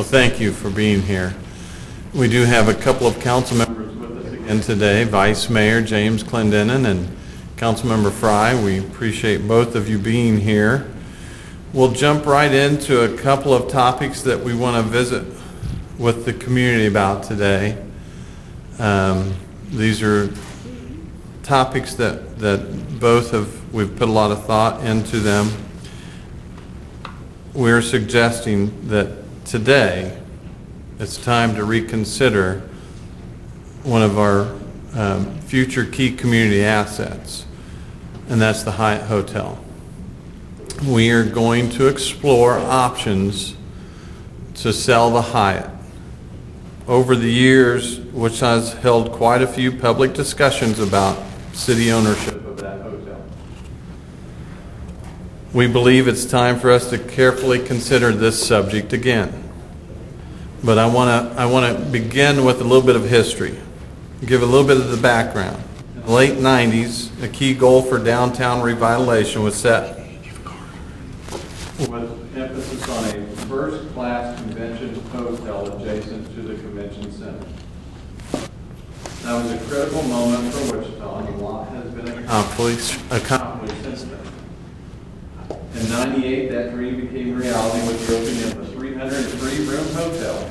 thank you for being here. We do have a couple of council members with us again today, Vice Mayor James Clendenin and Councilmember Fry. We appreciate both of you being here. We'll jump right into a couple of topics that we want to visit with the community about today. These are topics that we've put a lot of thought into them. We're suggesting that today it's time to reconsider one of our future key community assets, and that's the Hyatt Hotel. We are going to explore options to sell the Hyatt. Over the years, which has held quite a few public discussions about city ownership of that hotel. We believe it's time for us to carefully consider this subject again. But I want to begin with a little bit of history, give a little bit of the background. In the late 90s, a key goal for downtown revitalization was set with emphasis on a first-class convention hotel adjacent to the convention center. That was a critical moment for Wichita, and a lot has been accomplished since then. In '98, that dream became reality with the opening of the 303-room hotel,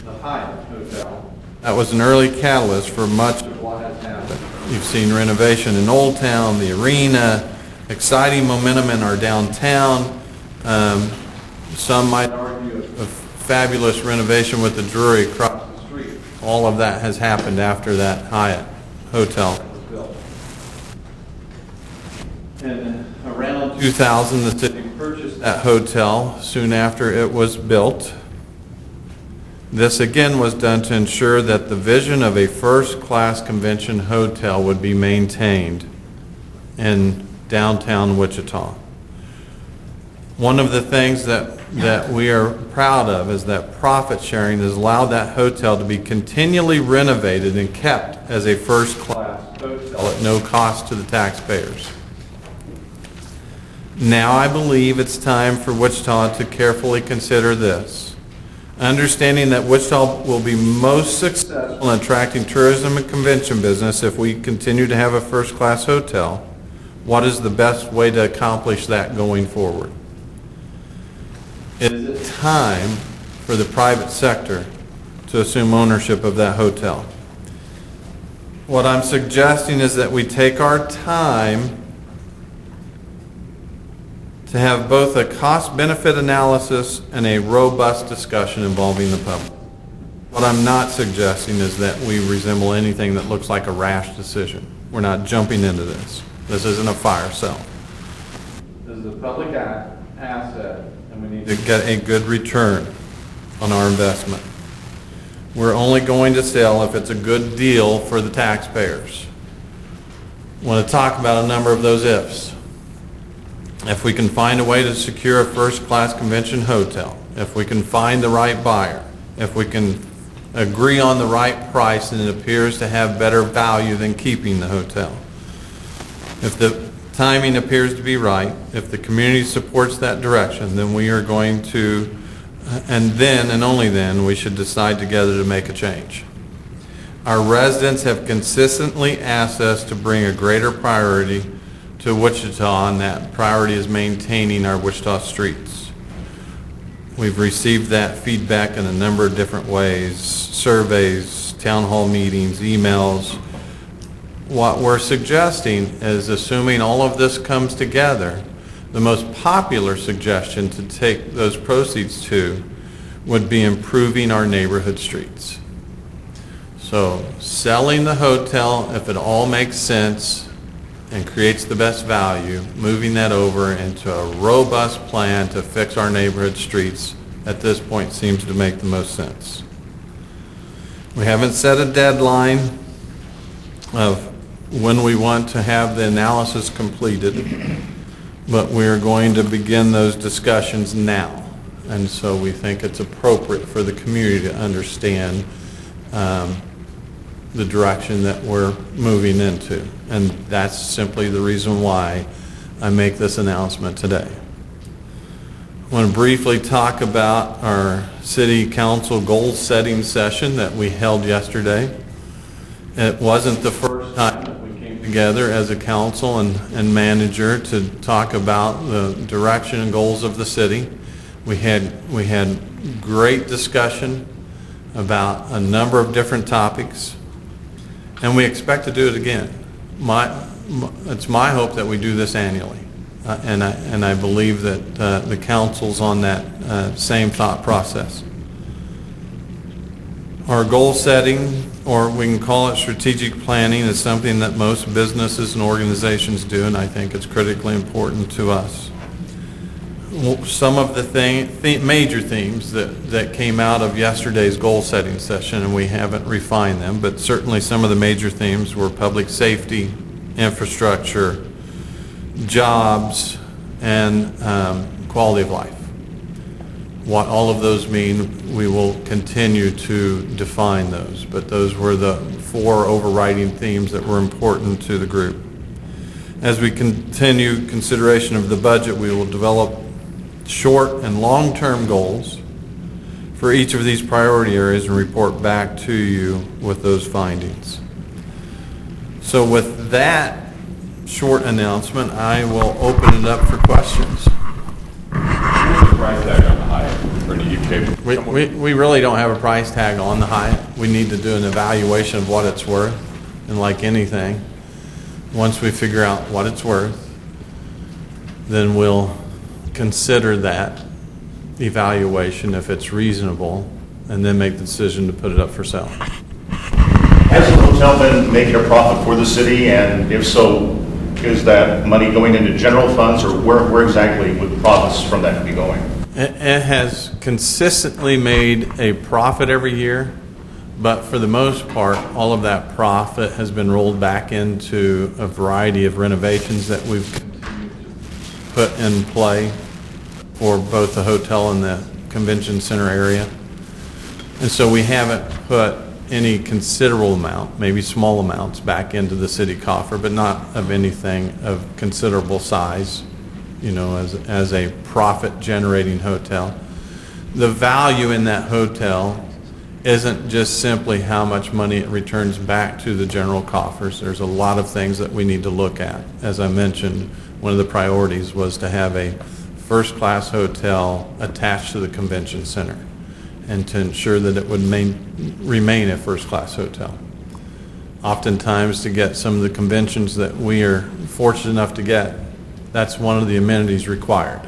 the Hyatt Hotel. That was an early catalyst for much of what has happened. You've seen renovation in Old Town, the arena, exciting momentum in our downtown. Some might argue a fabulous renovation with the Drury across the street. All of that has happened after that Hyatt Hotel was built. And around 2000, the city purchased that hotel soon after it was built. This again was done to ensure that the vision of a first-class convention hotel would be maintained in downtown Wichita. One of the things that we are proud of is that profit sharing has allowed that hotel to be continually renovated and kept as a first-class hotel at no cost to the taxpayers. Now I believe it's time for Wichita to carefully consider this. Understanding that Wichita will be most successful in attracting tourism and convention business if we continue to have a first-class hotel, what is the best way to accomplish that going forward? Is it time for the private sector to assume ownership of that hotel? What I'm suggesting is that we take our time to have both a cost-benefit analysis and a robust discussion involving the public. What I'm not suggesting is that we resemble anything that looks like a rash decision. We're not jumping into this. This isn't a fire sale. This is a public asset, and we need to get a good return on our investment. We're only going to sell if it's a good deal for the taxpayers. I want to talk about a number of those ifs. If we can find a way to secure a first-class convention hotel, if we can find the right buyer, if we can agree on the right price and it appears to have better value than keeping the hotel, if the timing appears to be right, if the community supports that direction, then we are going to, and then and only then, we should decide together to make a change. Our residents have consistently asked us to bring a greater priority to Wichita, and that priority is maintaining our Wichita streets. We've received that feedback in a number of different ways: surveys, town hall meetings, emails. What we're suggesting is, assuming all of this comes together, the most popular suggestion to take those proceeds to would be improving our neighborhood streets. So selling the hotel, if it all makes sense and creates the best value, moving that over into a robust plan to fix our neighborhood streets at this point seems to make the most sense. We haven't set a deadline of when we want to have the analysis completed, but we're going to begin those discussions now. And so we think it's appropriate for the community to understand the direction that we're moving into. And that's simply the reason why I make this announcement today. want to briefly talk about our city council goal-setting session that we held yesterday. It wasn't the first time that we came together as a council and manager to talk about the direction and goals of the city. We had great discussion about a number of different topics, and we expect to do it again. It's my hope that we do this annually, and I believe that the council's on that same thought process. Our goal setting, or we can call it strategic planning, is something that most businesses and organizations do, and I think it's critically important to us. Some of the major themes that came out of yesterday's goal-setting session, and we haven't refined them, but certainly some of the major themes were public safety, infrastructure, jobs, and quality of life. What all of those mean, we will continue to define those, but those were the 4 overriding themes that were important to the group. As we continue consideration of the budget, we will develop short and long-term goals for each of these priority areas and report back to you with those findings. So with that short announcement, I will open it up for questions. What's the price tag on the Hyatt or the UK? We really don't have a price tag on the Hyatt. We need to do an evaluation of what it's worth, and like anything, once we figure out what it's worth, then we'll consider that evaluation if it's reasonable, and then make the decision to put it up for sale. Has the hotel been making a profit for the city, and if so, is that money going into general funds, or where exactly would the profits from that be going? It has consistently made a profit every year, but for the most part, all of that profit has been rolled back into a variety of renovations that we've put in play for both the hotel and the convention center area. And so we haven't put any considerable amount, maybe small amounts, back into the city coffer, but not of anything of considerable size, as a profit generating hotel. The value in that hotel isn't just simply how much money it returns back to the general coffers. There's a lot of things that we need to look at. As I mentioned, one of the priorities was to have a first-class hotel attached to the convention center, and to ensure that it would remain a first-class hotel. Oftentimes, to get some of the conventions that we are fortunate enough to get, that's one of the amenities required.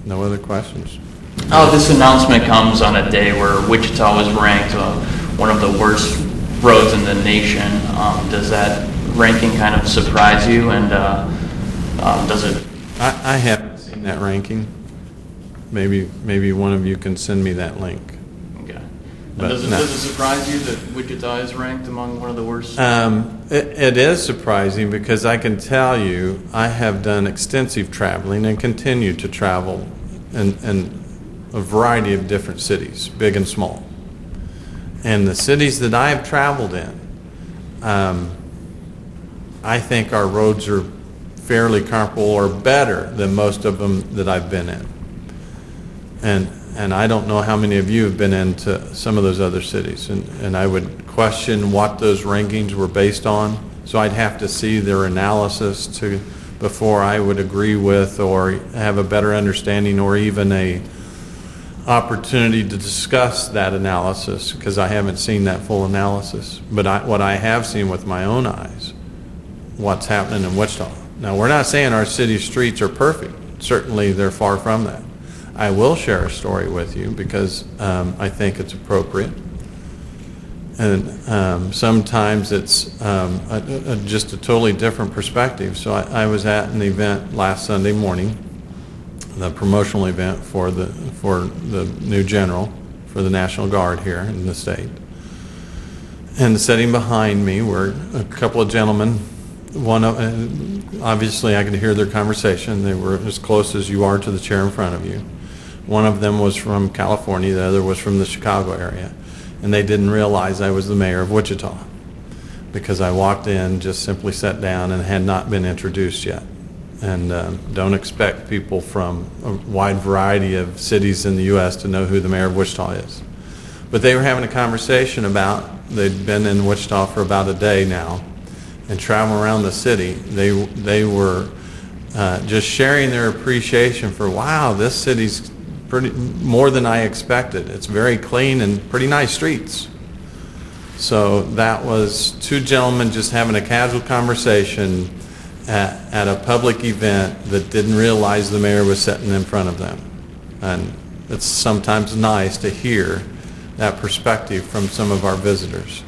No other questions? Oh, this announcement comes on a day where Wichita was ranked one of the worst roads in the nation. Does that ranking kind of surprise you, and does it? I haven't seen that ranking. Maybe one of you can send me that link. Okay. But Does no. it surprise you that Wichita is ranked among one of the worst? It is surprising, because I can tell you I have done extensive traveling and continue to travel in a variety of different cities, big and small. And the cities that I have traveled in, I think our roads are fairly comparable or better than most of them that I've been in. And I don't know how many of you have been into some of those other cities, and I would question what those rankings were based on. So I'd have to see their analysis before I would agree with or have a better understanding, or even a opportunity to discuss that analysis, because I haven't seen that full analysis. But what I have seen with my own eyes, what's happening in Wichita. Now, we're not saying our city streets are perfect. Certainly, they're far from that. I will share a story with you, because I think it's appropriate. And sometimes it's just a totally different perspective. So I was at an event last Sunday morning, the promotional event for the new general for the National Guard here in the state. And sitting behind me were a couple of gentlemen. Obviously I could hear their conversation. They were as close as you are to the chair in front of you. One of them was from California, the other was from the Chicago area. And they didn't realize I was the mayor of Wichita. because I walked in, just simply sat down, and had not been introduced yet. And don't expect people from a wide variety of cities in the U.S. to know who the mayor of Wichita is. But they were having a conversation about, they'd been in Wichita for about a day now, and traveling around the city. They were just sharing their appreciation for, wow, this city's pretty more than I expected. It's very clean and pretty nice streets. So that was two gentlemen just having a casual conversation at a public event that didn't realize the mayor was sitting in front of them. And it's sometimes nice to hear that perspective from some of our visitors.